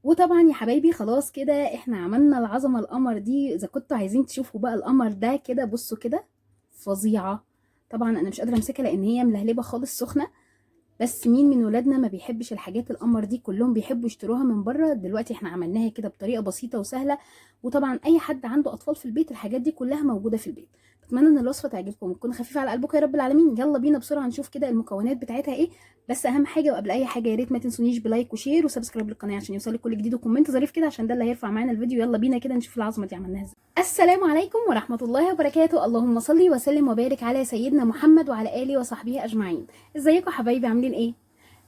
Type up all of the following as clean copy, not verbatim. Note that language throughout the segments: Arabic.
وطبعا يا حبايبي خلاص كده احنا عملنا العظمه القمر دي. اذا كنتوا عايزين تشوفوا بقى القمر ده كده بصوا كده، فظيعه. طبعا انا مش قادره امسكها لان هي ملهلبه خالص سخنه، بس مين من ولادنا ما بيحبش الحاجات القمر دي؟ كلهم بيحبوا يشتروها من بره. دلوقتي احنا عملناها كده بطريقه بسيطه وسهله، وطبعا اي حد عنده اطفال في البيت الحاجات دي كلها موجوده في البيت. اتمنى ان الوصفه تعجبكم وتكون خفيفه على قلبكم يا رب العالمين. يلا بينا بسرعه نشوف كده المكونات بتاعتها ايه. بس اهم حاجه وقبل اي حاجه يا ريت ما تنسونيش بلايك وشير وسبسكرايب للقناه عشان يوصلك كل جديد، وكومنت ظريف كده عشان ده اللي هيرفع معانا الفيديو. يلا بينا كده نشوف العظمه دي عملناها ازاي. السلام عليكم ورحمه الله وبركاته. اللهم صل وسلم وبارك على سيدنا محمد وعلى اله وصحبه اجمعين. ازيكم حبايبي عاملين ايه؟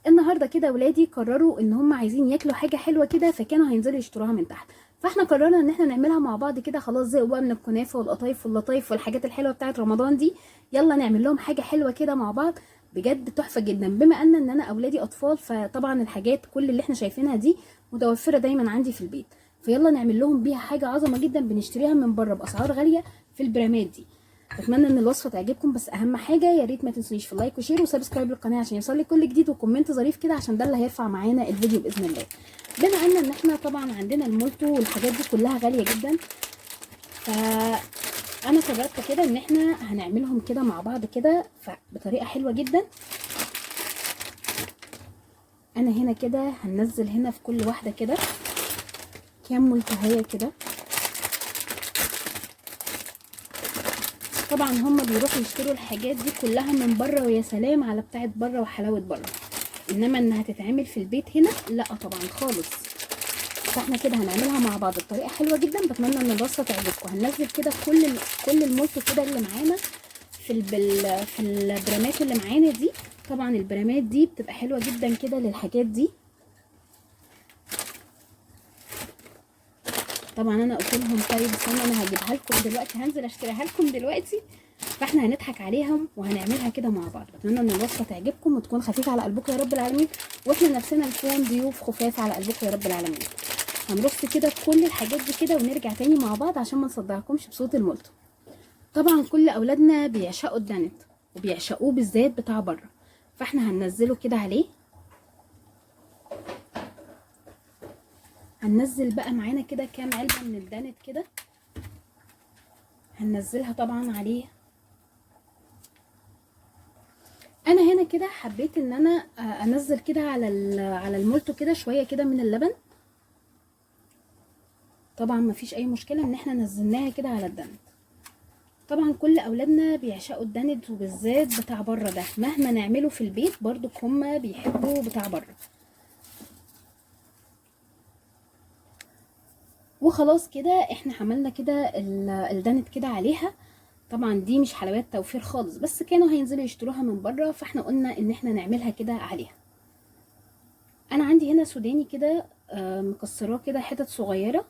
النهارده كده ولادي قرروا ان هم عايزين ياكلوا حاجه حلوه كده، فكانوا هينزلوا يشتروها من تحت. فاحنا قررنا ان احنا نعملها مع بعض كده. خلاص زهقوا بقى من الكنافه والقطايف واللطايف والحاجات الحلوه بتاعه رمضان دي. يلا نعمل لهم حاجه حلوه كده مع بعض، بجد تحفه جدا. بما ان انا اولادي اطفال، فطبعا الحاجات كل اللي احنا شايفينها دي متوفره دايما عندي في البيت. فيلا نعمل لهم بيها حاجه عظمه جدا بنشتريها من بره باسعار غاليه في البرامات دي. اتمنى ان الوصفه تعجبكم، بس اهم حاجه يا ريت ما تنسونيش في لايك وشير وسبسكرايب للقناه عشان يوصلك كل جديد، وكومنت ظريف كده عشان ده اللي هيرفع معانا الفيديو باذن الله. بما ان احنا طبعا عندنا المولتو والحاجات دي كلها غاليه جدا، فانا قررت كده ان احنا هنعملهم كده مع بعض كده بطريقه حلوه جدا. انا هنا كده هننزل هنا في كل واحده كده كام مولتوهيه كده. طبعا هم بيروحوا يشتروا الحاجات دي كلها من بره، ويا سلام على بتاعت بره وحلاوه بره، انما انها تتعمل في البيت هنا لا طبعا خالص. فاحنا كده هنعملها مع بعض بطريقه حلوه جدا. بتمنى ان الوصفه تعجبكم. هننزل كده كل المولتو كده اللي معانا في البرامات اللي معانا دي. طبعا البرامات دي بتبقى حلوه جدا كده للحاجات دي. طبعا انا قلت لهم طيب استنى انا هجيبها لكم دلوقتي، هنزل اشتريها لكم دلوقتي. فاحنا هنضحك عليهم وهنعملها كده مع بعض. بتمنى ان الوصفه تعجبكم وتكون خفيفه على قلبكم يا رب العالمين، واحنا نفسنا نكون ضيوف خفاف على قلبكم يا رب العالمين. هنرص كده كل الحاجات دي كده ونرجع تاني مع بعض عشان ما نصدعكمش بصوت المولتو. طبعا كل اولادنا بيعشقوا الدانت وبيعشقوه بالذات بتاع بره، فاحنا هننزله كده عليه. هننزل بقى معانا كده كام علبه من الدانت كده، هننزلها طبعا عليه. انا هنا كده حبيت ان انا انزل كده على المولتو كده شويه كده من اللبن. طبعا مفيش اي مشكله ان احنا نزلناها كده على الدانت. طبعا كل اولادنا بيعشقوا الدانت وبالذات بتاع بره ده، مهما نعمله في البيت برضو هما بيحبوا بتاع بره. وخلاص كده احنا عملنا كده الدانت كده عليها. طبعا دي مش حلويات توفير خالص، بس كانوا هينزلوا يشتروها من بره، فاحنا قلنا ان احنا نعملها كده عليها. انا عندي هنا سوداني كده مكسراه كده حتت صغيره،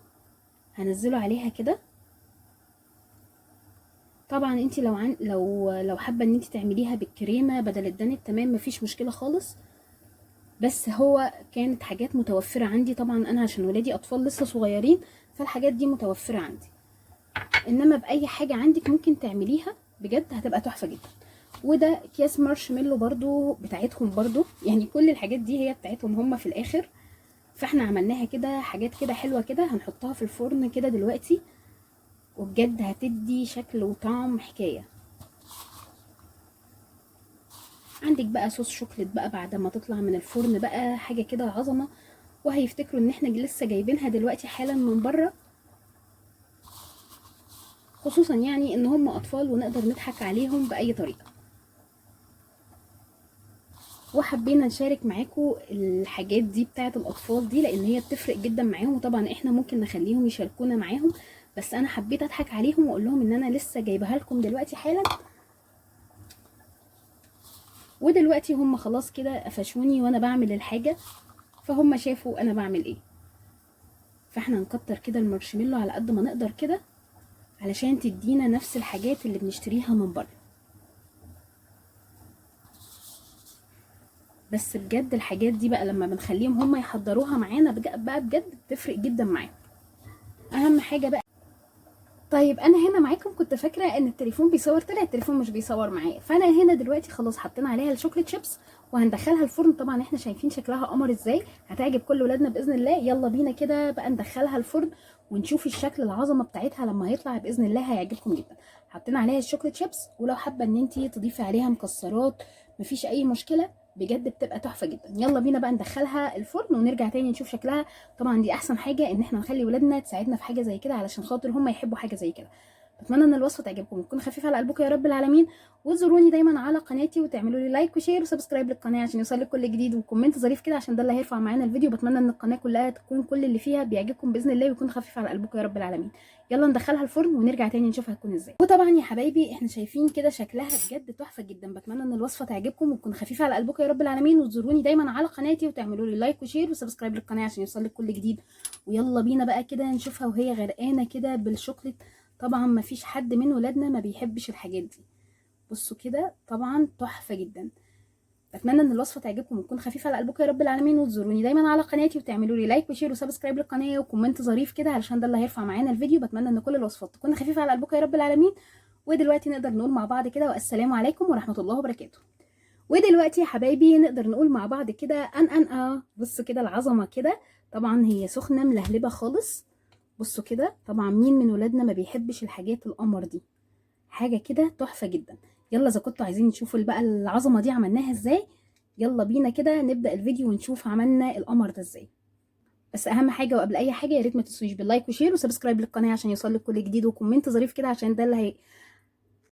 هنزله عليها كده. طبعا انت لو حابه ان انت تعمليها بالكريمه بدل الدانت تمام مفيش مشكله خالص، بس هو كانت حاجات متوفره عندي. طبعا انا عشان ولادي اطفال لسه صغيرين فالحاجات دي متوفره عندي، انما باي حاجه عندك ممكن تعمليها بجد هتبقى تحفه جدا. وده اكياس مارشميلو برضو بتاعتهم برضو، يعني كل الحاجات دي هي بتاعتهم هم في الاخر. فاحنا عملناها كده حاجات كده حلوه كده، هنحطها في الفرن كده دلوقتي، وبجد هتدي شكل وطعم حكايه. عندك بقى صوص شوكليت بقى بعد ما تطلع من الفرن بقى حاجه كده عظمه، وهيفتكروا ان احنا لسه جايبينها دلوقتي حالا من بره، خصوصا يعني ان هم اطفال ونقدر نضحك عليهم باي طريقه. وحبينا نشارك معاكم الحاجات دي بتاعه الاطفال دي لان هي بتفرق جدا معاهم، وطبعا احنا ممكن نخليهم يشاركونا معاهم، بس انا حبيت اضحك عليهم واقول لهم ان انا لسه جايبها لكم دلوقتي حالا. ودلوقتي هم خلاص كده قفشوني وانا بعمل الحاجه، فهم شافوا انا بعمل ايه. فاحنا نكتر كده المارشميلو على قد ما نقدر كده علشان تدينا نفس الحاجات اللي بنشتريها من بره. بس بجد الحاجات دي بقى لما بنخليهم هم يحضروها معانا بقى بجد بتفرق جدا معاهم. اهم حاجه بقى، طيب انا هنا معاكم كنت فاكره ان التليفون بيصور، طلع التليفون مش بيصور معايا. فانا هنا دلوقتي خلاص حطينا عليها الشوكليت شيبس وهندخلها الفرن. طبعا احنا شايفين شكلها قمر ازاي، هتعجب كل ولادنا باذن الله. يلا بينا كده بقى ندخلها الفرن ونشوف الشكل العظمه بتاعتها لما هيطلع باذن الله، هيعجبكم جدا. حطينا عليها الشوكليت شيبس، ولو حابه ان انت تضيفي عليها مكسرات مفيش اي مشكله، بجد بتبقى تحفه جدا. يلا بينا بقى ندخلها الفرن ونرجع تاني نشوف شكلها. طبعا دي احسن حاجه ان احنا نخلي ولادنا تساعدنا في حاجه زي كده، علشان خاطر هم يحبوا حاجه زي كده. بتمنى ان الوصفه تعجبكم وتكون خفيفه على قلبكم يا رب العالمين. وتزوروني دايما على قناتي وتعملوا لي لايك وشير وسبسكرايب للقناه عشان يوصلك كل جديد، وكومنت ظريف كده عشان ده اللي هيرفع معانا الفيديو. بتمنى ان القناه كلها تكون كل اللي فيها بيعجبكم باذن الله ويكون خفيف على قلبكم يا رب العالمين. يلا ندخلها الفرن ونرجع تاني نشوفها هتكون ازاي. وطبعا يا حبايبي احنا شايفين كده شكلها بجد تحفه جدا. بتمنى ان الوصفه تعجبكم وتكون خفيفه على قلبكم يا رب العالمين. وتزوروني دايما على قناتي وتعملوا لي لايك وشير وسبسكرايب للقناه عشان يوصلك كل جديد. ويلا بينا بقى كده نشوفها وهي غرقانه كده بالشوكليت. طبعا ما فيش حد من ولادنا ما بيحبش الحاجات دي. بصوا كده طبعا تحفه جدا. بتمنى ان الوصفه تعجبكم وتكون خفيفه على قلبكم يا رب العالمين. وتزوروني دايما على قناتي وتعملوا لي لايك وشير وسبسكرايب للقناه وكومنت ظريف كده علشان ده اللي هيرفع معانا الفيديو. بتمنى ان كل الوصفات تكون خفيفه على قلبكم يا رب العالمين. ودلوقتي نقدر نقول مع بعض كده والسلام عليكم ورحمه الله وبركاته. ودلوقتي يا حبايبي نقدر نقول مع بعض كده بصوا كده العظمه كده. طبعا هي سخنه ملهلبه خالص. بصوا كده طبعا مين من ولادنا ما بيحبش الحاجات القمر دي؟ حاجه كده تحفه جدا. يلا اذا كنتوا عايزين تشوفوا بقى العظمه دي عملناها ازاي، يلا بينا كده نبدا الفيديو ونشوف عملنا القمر ده ازاي. بس اهم حاجه وقبل اي حاجه يا ريت ما تنسوش باللايك وشير وسبسكرايب للقناه عشان يوصلك كل جديد، وكومنت ظريف كده عشان ده اللي